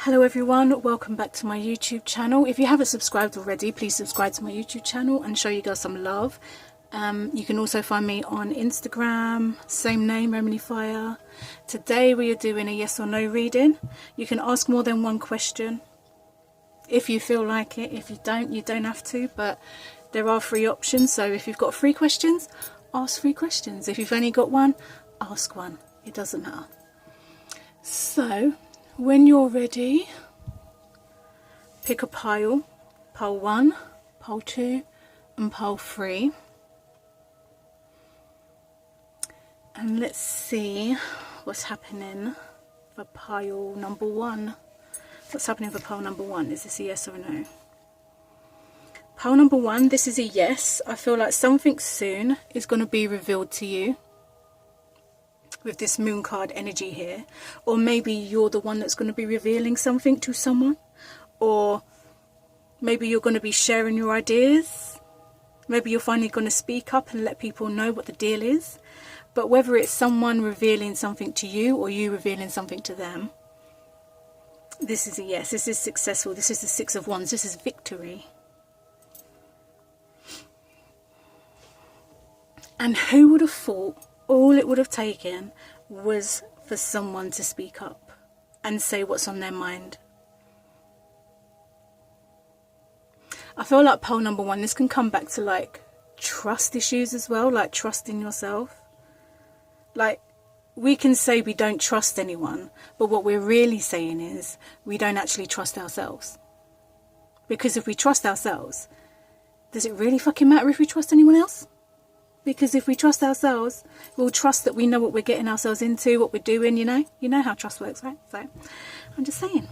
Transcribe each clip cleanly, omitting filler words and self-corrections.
Hello everyone, welcome back to my YouTube channel. If you haven't subscribed already, please subscribe to my YouTube channel and show you guys some love. You can also find me on Instagram, same name, Romani Fire. Today we are doing a yes or no reading. You can ask more than one question if you feel like it. If you don't have to, but there are 3 options. So if you've got 3 questions, ask 3 questions. If you've only got one, ask one. It doesn't matter. So when you're ready, pick a pile 1, pile 2 and pile 3, and let's see what's happening for pile number 1. What's happening for pile number 1? Is this a yes or a no? Pile number 1, this is a yes. I feel like something soon is going to be revealed to you with this moon card energy here, or maybe you're the one that's going to be revealing something to someone, or maybe you're going to be sharing your ideas. Maybe you're finally going to speak up and let people know what the deal is. But whether it's someone revealing something to you or you revealing something to them, this is a yes. This is successful. This is the 6 of Wands. This is victory. And who would have thought all it would have taken was for someone to speak up and say what's on their mind? I feel like pole number 1, this can come back to like trust issues as well, like trust in yourself. Like, we can say we don't trust anyone, but what we're really saying is we don't actually trust ourselves. Because if we trust ourselves, does it really fucking matter if we trust anyone else? Because if we trust ourselves, we'll trust that we know what we're getting ourselves into, what we're doing, you know? You know how trust works, right? So, I'm just saying.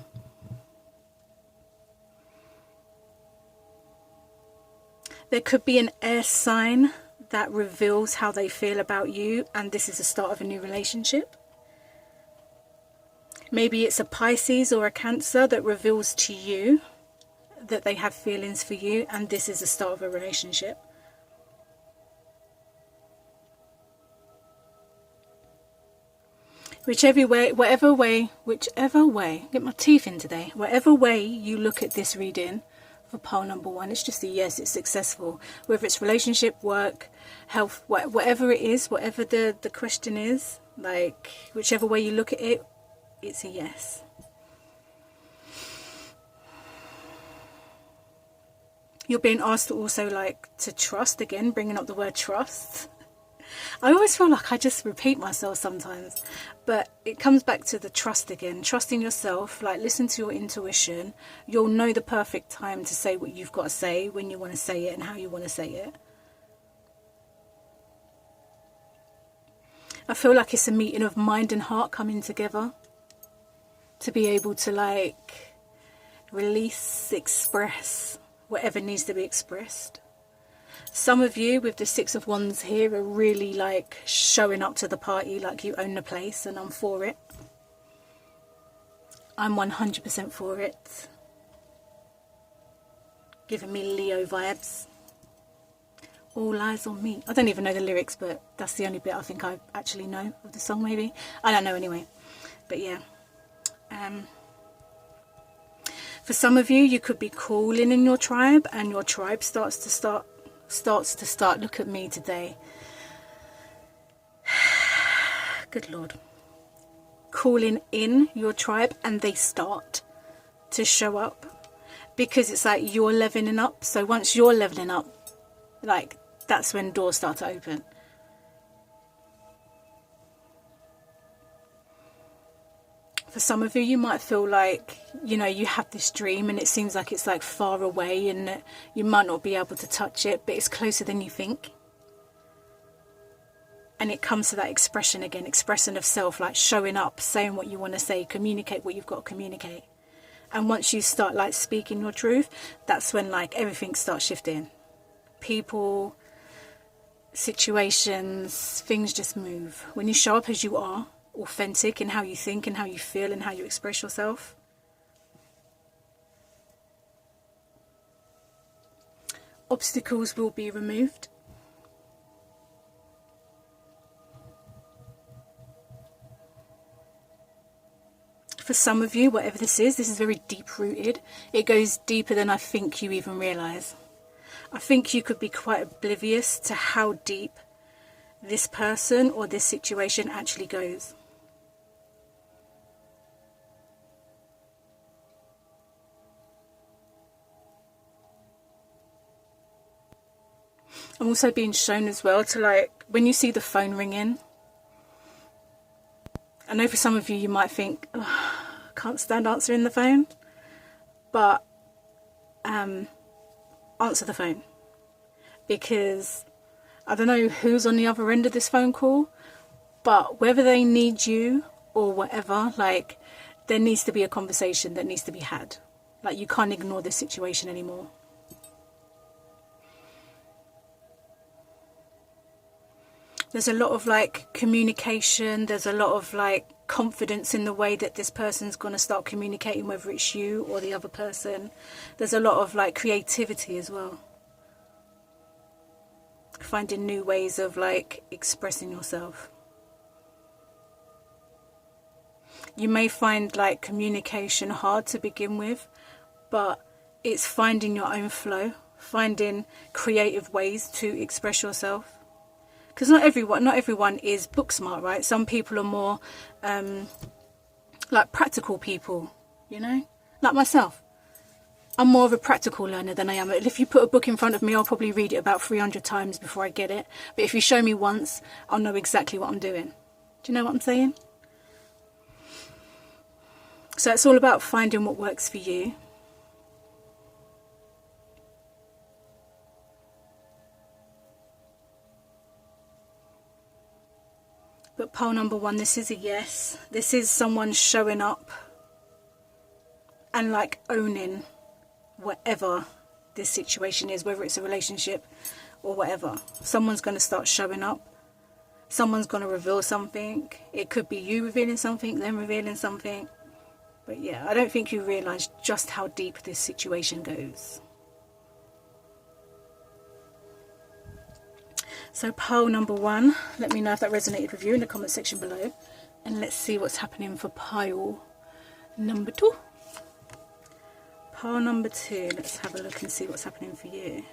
There could be an air sign that reveals how they feel about you, and this is the start of a new relationship. Maybe it's a Pisces or a Cancer that reveals to you that they have feelings for you, and this is the start of a relationship. Whichever way, get my teeth in today, whatever way you look at this reading for pile number 1, it's just a yes, it's successful. Whether it's relationship, work, health, whatever it is, whatever the question is, like whichever way you look at it, it's a yes. You're being asked to also like to trust, again, bringing up the word trust. I always feel like I just repeat myself sometimes, but it comes back to the trust again. Trusting yourself, like listen to your intuition. You'll know the perfect time to say what you've got to say, when you want to say it and how you want to say it. I feel like it's a meeting of mind and heart coming together to be able to like release, express whatever needs to be expressed. Some of you with the 6 of Wands here are really like showing up to the party like you own the place, and I'm for it. I'm 100% for it. Giving me Leo vibes. All eyes on me. I don't even know the lyrics, but that's the only bit I think I actually know of the song, maybe. I don't know anyway. But yeah. For some of you, you could be calling in your tribe, and your tribe starts to start, look at me today. Good Lord. Calling in your tribe, and they start to show up, because it's like you're leveling up. So once you're leveling up, like that's when doors start to open. For some of you, you might feel like, you know, you have this dream and it seems like it's like far away and you might not be able to touch it, but it's closer than you think. And it comes to that expression again, expression of self, like showing up, saying what you want to say, communicate what you've got to communicate. And once you start like speaking your truth, that's when like everything starts shifting. People, situations, things just move. When you show up as you are, authentic in how you think and how you feel and how you express yourself, obstacles will be removed. For some of you, whatever this is very deep rooted. It goes deeper than I think you even realise. I think you could be quite oblivious to how deep this person or this situation actually goes. I'm also being shown as well to, like, when you see the phone ringing, I know for some of you, you might think, oh, I can't stand answering the phone, but answer the phone, because I don't know who's on the other end of this phone call, but whether they need you or whatever, like, there needs to be a conversation that needs to be had. Like, you can't ignore this situation anymore. There's a lot of, like, communication. There's a lot of, like, confidence in the way that this person's going to start communicating, whether it's you or the other person. There's a lot of, like, creativity as well. Finding new ways of, like, expressing yourself. You may find, like, communication hard to begin with, but it's finding your own flow, finding creative ways to express yourself. Because not everyone is book smart, right? Some people are more like practical people, you know, like myself. I'm more of a practical learner than I am. If you put a book in front of me, I'll probably read it about 300 times before I get it. But if you show me once, I'll know exactly what I'm doing. Do you know what I'm saying? So it's all about finding what works for you. But pole number one, this is a yes. This is someone showing up and, like, owning whatever this situation is, whether it's a relationship or whatever. Someone's going to start showing up. Someone's going to reveal something. It could be you revealing something, them revealing something. But yeah, I don't think you realise just how deep this situation goes. So pole number one, let me know if that resonated with you in the comment section below. And let's see what's happening for pile number two. Pile number two, let's have a look and see what's happening for you.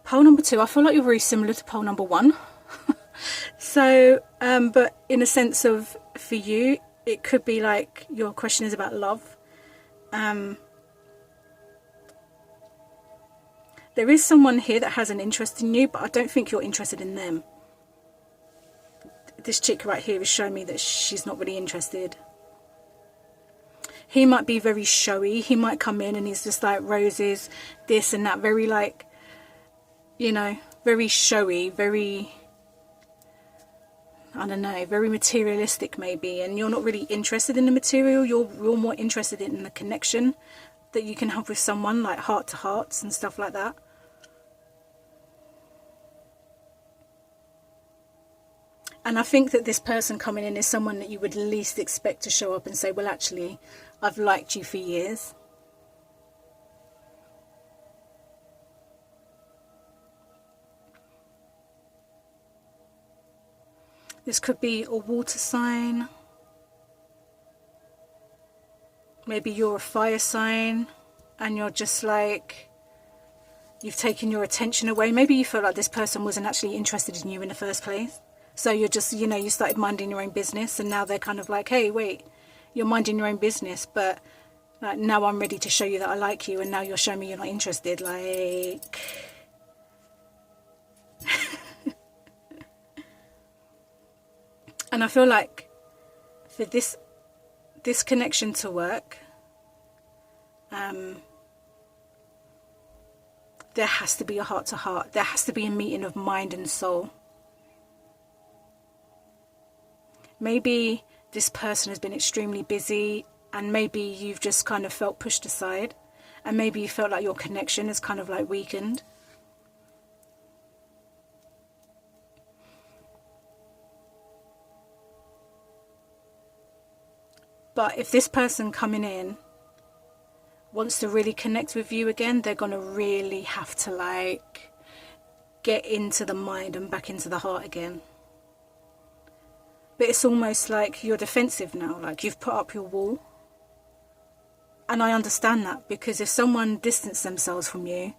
Pole number two, I feel like you're very similar to pole number one. So, but in a sense of, for you, it could be like your question is about love. There is someone here that has an interest in you, but I don't think you're interested in them. This chick right here is showing me that she's not really interested. He might be very showy. He might come in and he's just like roses, this and that, very, like, you know, very showy, very, I don't know, very materialistic maybe, and you're not really interested in the material. You're more interested in the connection that you can have with someone, like heart to hearts and stuff like that. And I think that this person coming in is someone that you would least expect to show up and say, well, actually, I've liked you for years. This could be a water sign. Maybe you're a fire sign and you're just like, you've taken your attention away. Maybe you feel like this person wasn't actually interested in you in the first place. So you're just, you know, you started minding your own business and now they're kind of like, hey, wait, you're minding your own business, but like, now I'm ready to show you that I like you, and now you're showing me you're not interested. Like... And I feel like for this connection to work, there has to be a heart to heart. There has to be a meeting of mind and soul. Maybe this person has been extremely busy, and maybe you've just kind of felt pushed aside, and maybe you felt like your connection is kind of like weakened. But if this person coming in wants to really connect with you again, they're going to really have to, like, get into the mind and back into the heart again. But it's almost like you're defensive now, like you've put up your wall. And I understand that, because if someone distanced themselves from you,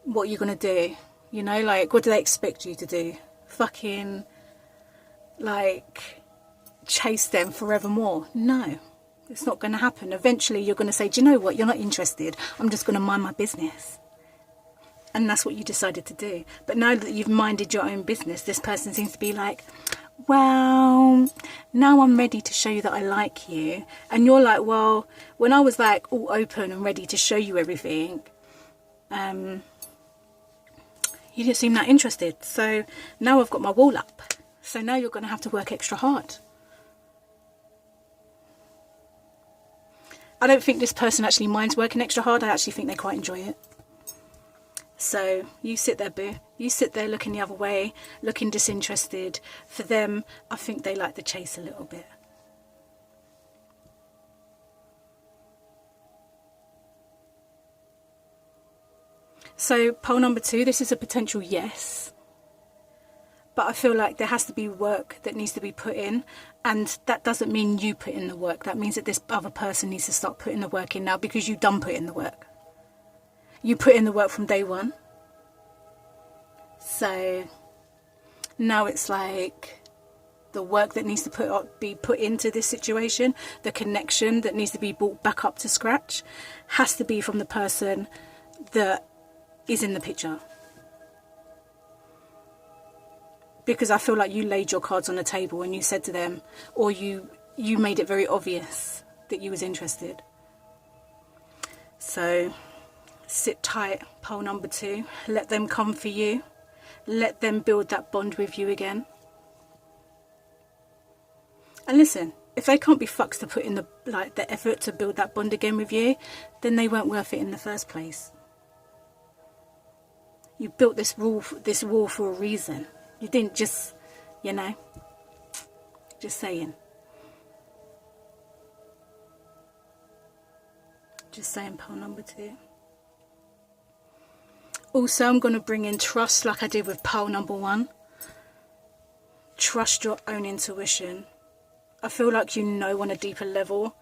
what are you going to do? You know, like, what do they expect you to do? Fucking, like, chase them forevermore? No, it's not going to happen. Eventually you're going to say, do you know what, you're not interested, I'm just going to mind my business. And that's what you decided to do. But now that you've minded your own business, this person seems to be like, well, now I'm ready to show you that I like you. And you're like, well, when I was like all open and ready to show you everything, you didn't seem that interested. So now I've got my wall up. So now you're going to have to work extra hard. I don't think this person actually minds working extra hard. I actually think they quite enjoy it. So you sit there, boo. You sit there looking the other way, looking disinterested. For them, I think they like the chase a little bit. So pole number 2, this is a potential yes. But I feel like there has to be work that needs to be put in. And that doesn't mean you put in the work. That means that this other person needs to start putting the work in now, because you done put in the work. You put in the work from day one. So now it's like the work that needs to be put into this situation, the connection that needs to be brought back up to scratch, has to be from the person that is in the picture. Because I feel like you laid your cards on the table and you said to them, or you made it very obvious that you was interested. So sit tight, pole number 2. Let them come for you. Let them build that bond with you again. And listen, if they can't be fucks to put in the effort to build that bond again with you, then they weren't worth it in the first place. You built this wall for a reason. You didn't just, you know, just saying. Just saying, pole number 2. Also, I'm going to bring in trust, like I did with pole number 1. Trust your own intuition. I feel like you know on a deeper level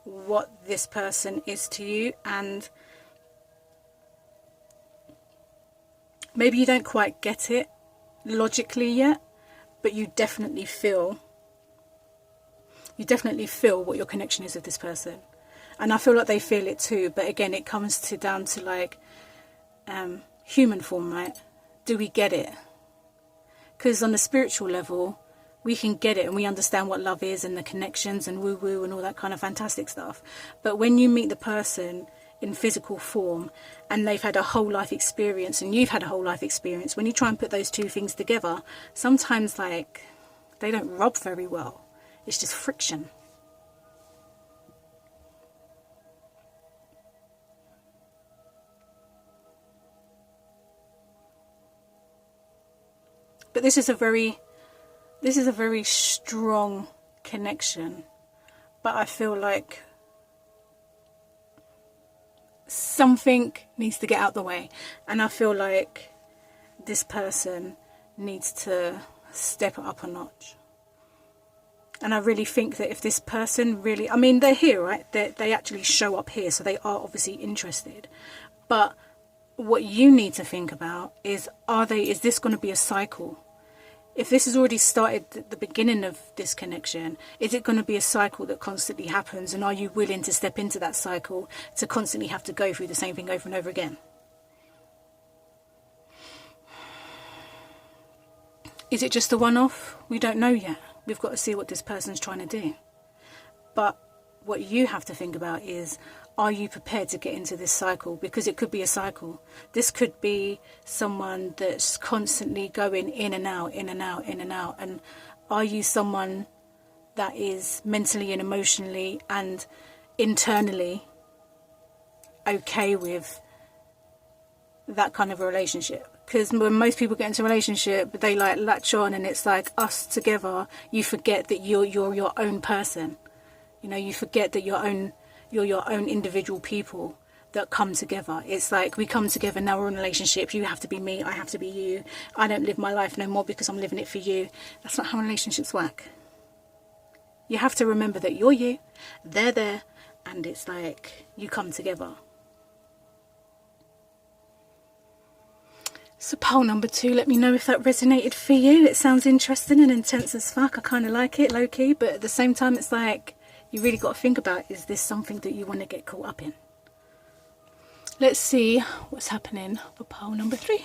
what this person is to you, and maybe you don't quite get it logically yet, but you definitely feel what your connection is with this person. And I feel like they feel it too, but again, it comes down to like human form, right? Do we get it? Because on the spiritual level, we can get it and we understand what love is and the connections and woo-woo and all that kind of fantastic stuff. But when you meet the person in physical form and they've had a whole life experience and you've had a whole life experience, when you try and put those two things together, sometimes like they don't rub very well. It's just friction. But this is a very strong connection. But I feel like something needs to get out the way. And I feel like this person needs to step it up a notch. And I really think that if this person really, I mean, they're here, right? They actually show up here, so they are obviously interested. But what you need to think about is this going to be a cycle? If this has already started at the beginning of this connection, is it going to be a cycle that constantly happens? And are you willing to step into that cycle to constantly have to go through the same thing over and over again? Is it just a one-off? We don't know yet. We've got to see what this person's trying to do. But what you have to think about is, are you prepared to get into this cycle? Because it could be a cycle. This could be someone that's constantly going in and out, in and out, in and out. And are you someone that is mentally and emotionally and internally okay with that kind of a relationship? Because when most people get into a relationship, they like latch on and it's like us together. You forget that you're your own person. You know, you forget that you're your own individual people. that come together. It's like we come together, now we're in a relationship. You have to be me, I have to be you. I don't live my life no more because I'm living it for you. That's not how relationships work. You have to remember that you're you, they're there, and it's like you come together. So pile number 2, let me know if that resonated for you. It sounds interesting and intense as fuck. I kind of like it, low-key, but at the same time it's like you really got to think about, is this something that you want to get caught up in? Let's see what's happening for pile number 3.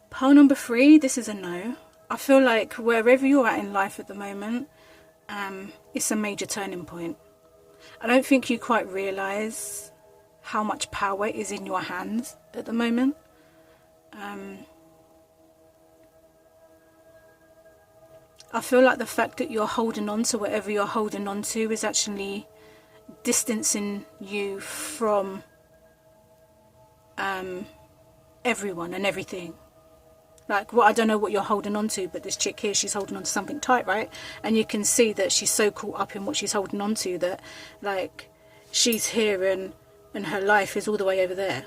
Pile number 3, this is a no. I feel like wherever you're at in life at the moment, it's a major turning point. I don't think you quite realise how much power is in your hands at the moment. I feel like the fact that you're holding on to whatever you're holding on to is actually distancing you from everyone and everything. Like, well, I don't know what you're holding on to, but this chick here, she's holding on to something tight, right? And you can see that she's so caught up in what she's holding on to that, like, she's here and her life is all the way over there.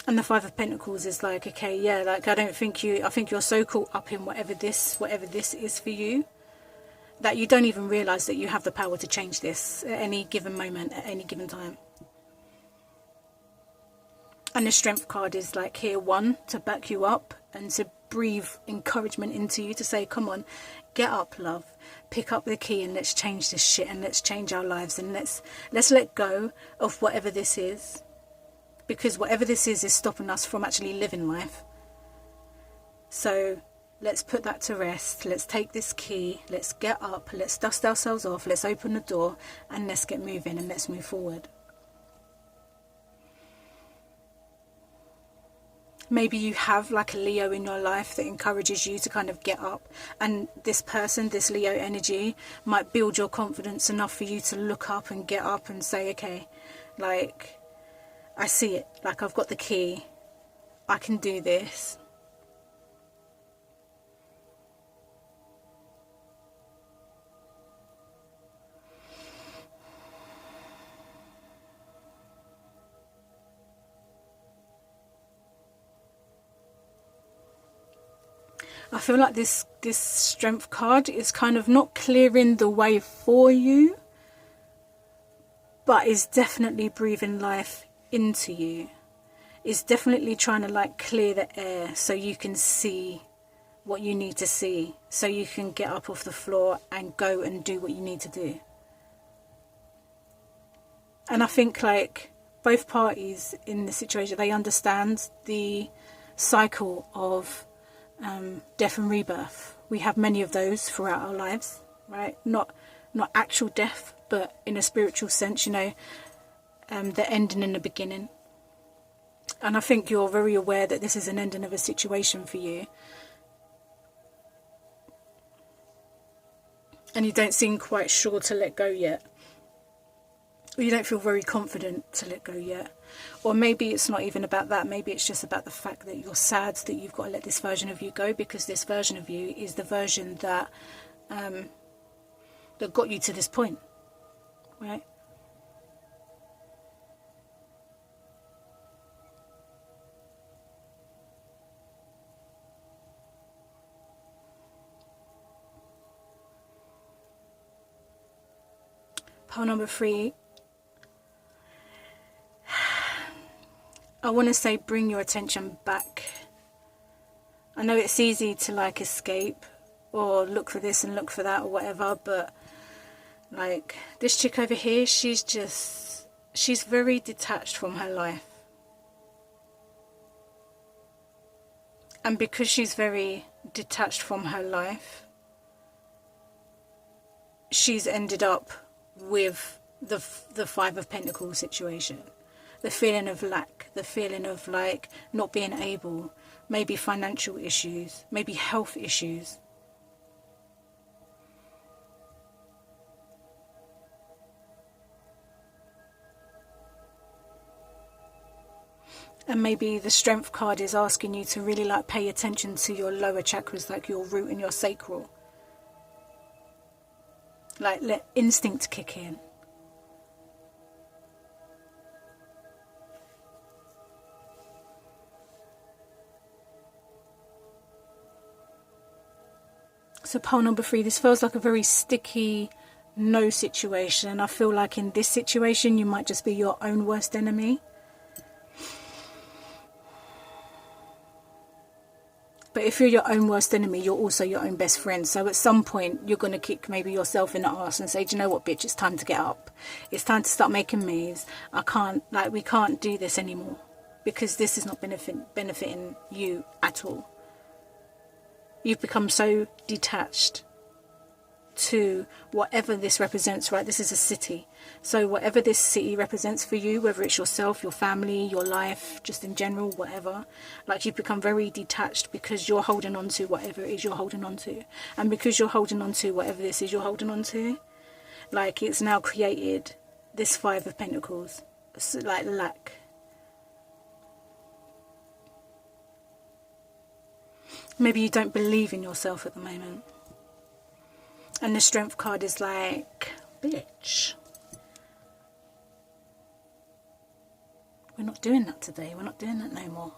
And the Five of Pentacles is like, okay, yeah, like, I think you're so caught up in whatever this is for you, that you don't even realise that you have the power to change this at any given moment, at any given time. And the Strength card is like here, 1, to back you up and to breathe encouragement into you, to say, come on, get up, love, pick up the key and let's change this shit and let's change our lives and let's let go of whatever this is. Because whatever this is stopping us from actually living life. So let's put that to rest. Let's take this key, let's get up, let's dust ourselves off, let's open the door and let's get moving and let's move forward. Maybe you have like a Leo in your life that encourages you to kind of get up, and this person, this Leo energy, might build your confidence enough for you to look up and get up and say, okay, like, I see it, like, I've got the key, I can do this. I feel like this Strength card is kind of not clearing the way for you, but is definitely breathing life into you. It's definitely trying to like clear the air so you can see what you need to see, so you can get up off the floor and go and do what you need to do. And I think like both parties in the situation, they understand the cycle of death and rebirth. We have many of those throughout our lives, right? Not actual death, but in a spiritual sense, you know, the ending and the beginning. And I think you're very aware that this is an ending of a situation for you. And you don't seem quite sure to let go yet. Or you don't feel very confident to let go yet. Or maybe it's not even about that. Maybe it's just about the fact that you're sad that you've got to let this version of you go, because this version of you is the version that that got you to this point, right? Pile number 3. I want to say bring your attention back. I know it's easy to like escape or look for this and look for that or whatever, but like this chick over here, she's very detached from her life. And because she's very detached from her life, she's ended up with the Five of Pentacles situation. The feeling of lack, the feeling of like not being able, maybe financial issues, maybe health issues. And maybe the Strength card is asking you to really like pay attention to your lower chakras, like your root and your sacral. Like let instinct kick in. So pole number 3, this feels like a very sticky no situation. I feel like in this situation you might just be your own worst enemy. But if you're your own worst enemy, you're also your own best friend. So at some point you're going to kick maybe yourself in the arse and say, do you know what, bitch, it's time to get up. It's time to start making moves. We can't do this anymore, because this is not benefiting you at all. You've become so detached to whatever this represents, right? This is a city. So whatever this city represents for you, whether it's yourself, your family, your life, just in general, whatever, like you've become very detached because you're holding on to whatever it is you're holding on to. And because you're holding on to whatever this is you're holding on to, like it's now created this 5 of Pentacles, like lack. Maybe you don't believe in yourself at the moment. And the Strength card is like, bitch, we're not doing that today. We're not doing that no more.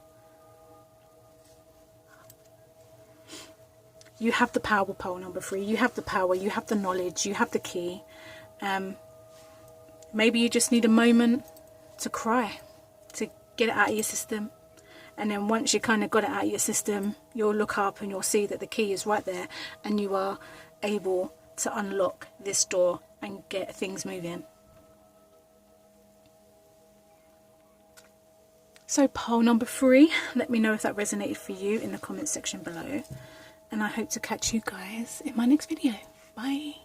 You have the power, pole number 3. You have the power. You have the knowledge. You have the key. Maybe you just need a moment to cry, to get it out of your system. And then once you kind of got it out of your system, you'll look up and you'll see that the key is right there, and you are able to unlock this door and get things moving. So pole number 3, let me know if that resonated for you in the comment section below, and I hope to catch you guys in my next video. Bye.